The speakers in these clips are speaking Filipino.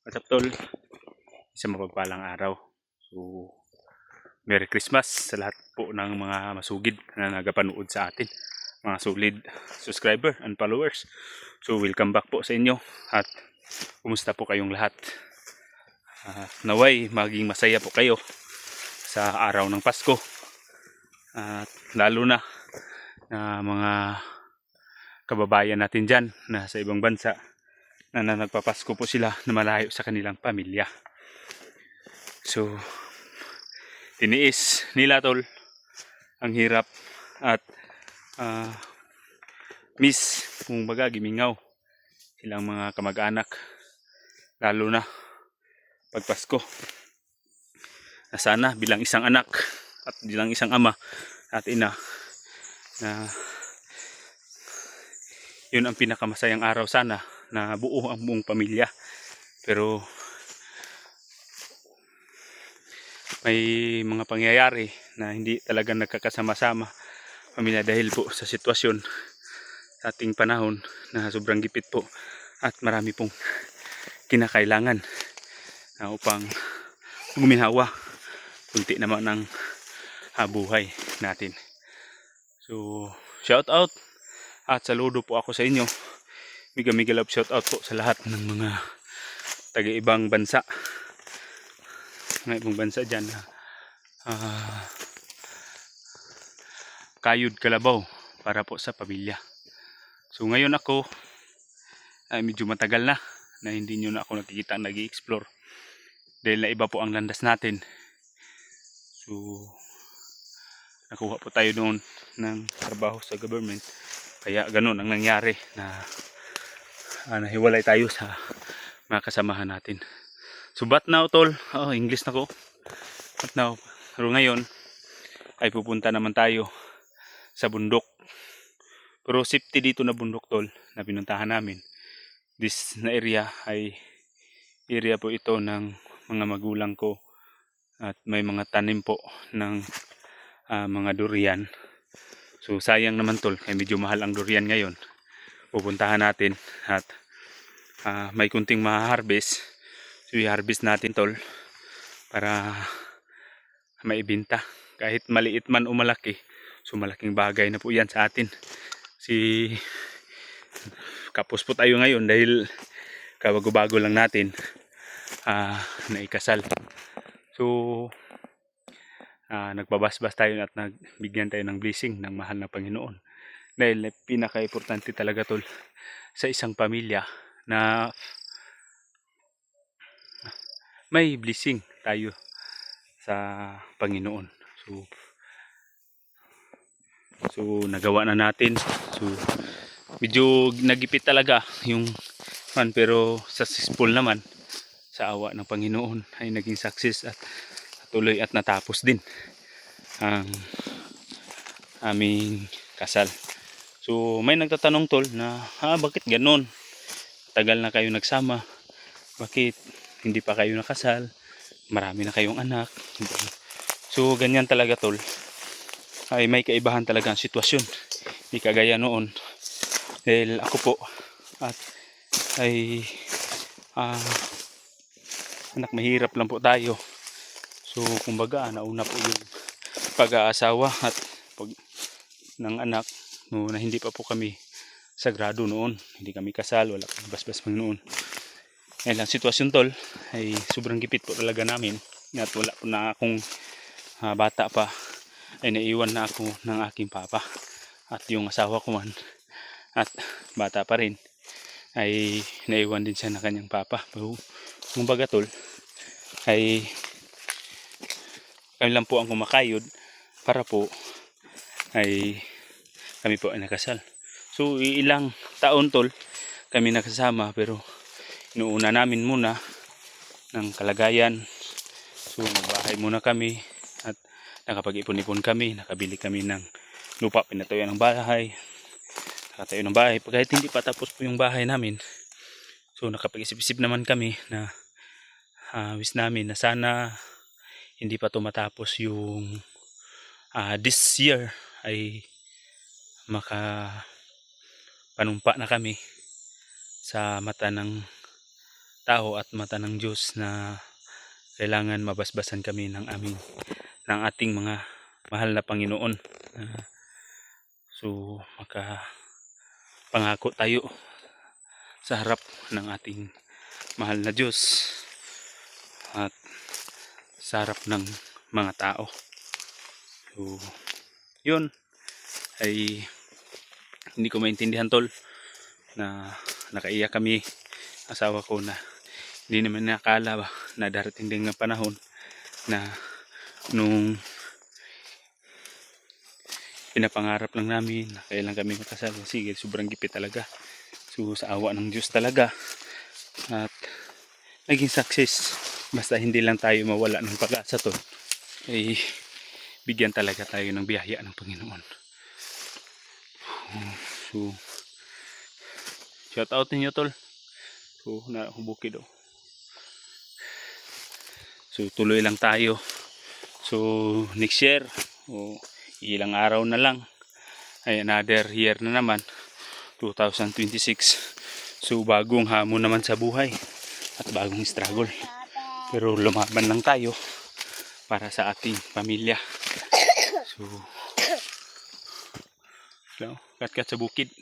What's up, tol? Isang mapagpalang araw. So, Merry Christmas sa lahat po ng mga masugid na nagapanood sa atin. Mga solid subscriber and followers. So, welcome back po sa inyo. At kumusta po kayong lahat? Naway, maging masaya po kayo sa araw ng Pasko. At lalo na mga kababayan natin dyan na sa ibang bansa na nagpapasko po sila na malayo sa kanilang pamilya. So, tiniis nila, tol, ang hirap at miss kung baga gimingaw silang mga kamag-anak, lalo na pag Pasko. Na sana bilang isang anak at bilang isang ama at ina na yun ang pinakamasayang araw sana, na buo ang buong pamilya. Pero may mga pangyayari na hindi talaga nagkakasama-sama pamilya dahil po sa sitwasyon sa ating panahon na sobrang gipit po at marami pong kinakailangan upang guminhawa kunti naman ang buhay natin. So, shout out at saludo po ako sa inyo. Mega love shout out po sa lahat ng mga taga-ibang bansa. Mga ibang bansa dyan na kayod kalabaw para po sa pamilya. So ngayon ako ay medyo matagal na hindi nyo na ako nakikita nag-i-explore dahil na iba po ang landas natin. So nakuha po tayo noon ng trabaho sa government, kaya ganun ang nangyari na nahiwalay tayo sa mga kasamahan natin. So but now, tol, English na ko. But now, pero ngayon ay pupunta naman tayo sa bundok. Pero safety dito na bundok, tol, na pinuntahan namin. This na area ay area po ito ng mga magulang ko at may mga tanim po ng mga durian. So sayang naman, tol, kaya medyo mahal ang durian ngayon. Pupuntahan natin at may kunting ma-harvest. So i-harvest natin, tol, para maibenta. Kahit maliit man o malaki, so malaking bagay na po yan sa atin. Si kapos po tayo ngayon dahil kabago-bago lang natin naikasal. So nagbabasbas tayo at nagbigyan tayo ng blessing ng mahal na Panginoon. Dahil pinaka-importante talaga, tol, sa isang pamilya na may blessing tayo sa Panginoon. So nagawa na natin. So medyo nagipit talaga yung pero successful naman sa awa ng Panginoon, ay naging success at tuloy at natapos din ang aming kasal. So may nagtatanong, tol, na bakit ganon? Tagal na kayo nagsama, bakit hindi pa kayo nakasal? Marami na kayong anak. So ganyan talaga, tol, ay may kaibahan talaga ang sitwasyon. Hindi kagaya noon. Dahil ako po at ay anak, mahirap lang po tayo. So kumbaga nauna po yung pag-aasawa at pag ng anak no, na hindi pa po kami sagrado noon. Hindi kami kasal, wala kami basbas noon. Ngayon lang sitwasyon, tol, ay sobrang gipit po talaga namin. At wala po na akong bata pa, ay naiwan na ako ng aking papa. At yung asawa ko man at bata pa rin, ay naiwan din siya ng kanyang papa. Pero kung baga, tol, ay kami lang po ang kumakayod para po ay kami po ay nakasal. So ilang taon, tol, kami nakasama, pero inuuna namin muna ng kalagayan. So nagbahay muna kami at nakapag-ipon-ipon kami, nakabili kami ng lupa, pinatayo ng bahay, nakatayo ng bahay. Kahit hindi pa tapos po yung bahay namin, so nakapag-isip-isip naman kami na wish namin na sana hindi pa to matapos yung this year ay makapanumpa na kami sa mata ng tao at mata ng Diyos na kailangan mabasbasan kami ng ating mga mahal na Panginoon. So makapangako tayo sa harap ng ating mahal na Diyos at sa harap ng mga tao. So yun ay hindi ko maintindihan, tol, na nakaiyak kami asawa ko na hindi naman nakala na darating din ng panahon na nung pinapangarap lang namin na kailan kami makasal. Sige, sobrang gipit talaga. So sa awa ng Diyos talaga at naging success. Basta hindi lang tayo mawala ng pag-asa, tol, ay bigyan talaga tayo ng biyaya ng Panginoon. So shout out ninyo, tol. So bukid. So tuloy lang tayo. So next year, ilang araw na lang ay another year na naman, 2026. So bagong hamon naman sa buhay at bagong struggle, pero lumaban lang tayo para sa ating pamilya. So kat sa bukid.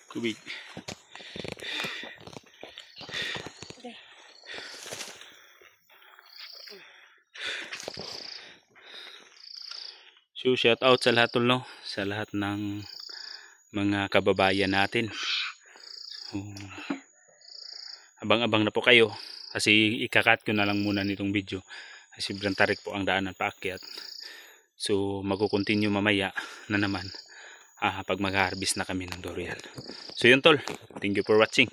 Kubig. So shout out sa lahat, tol, no? Sa lahat ng mga kababayan natin. So, abang-abang na po kayo kasi ikakat ko na lang muna nitong video kasi sobrang tarik po ang daanan paakyat. So magko-continue mamaya na naman pag mag-harvest na kami ng durian. So yun, tol, thank you for watching.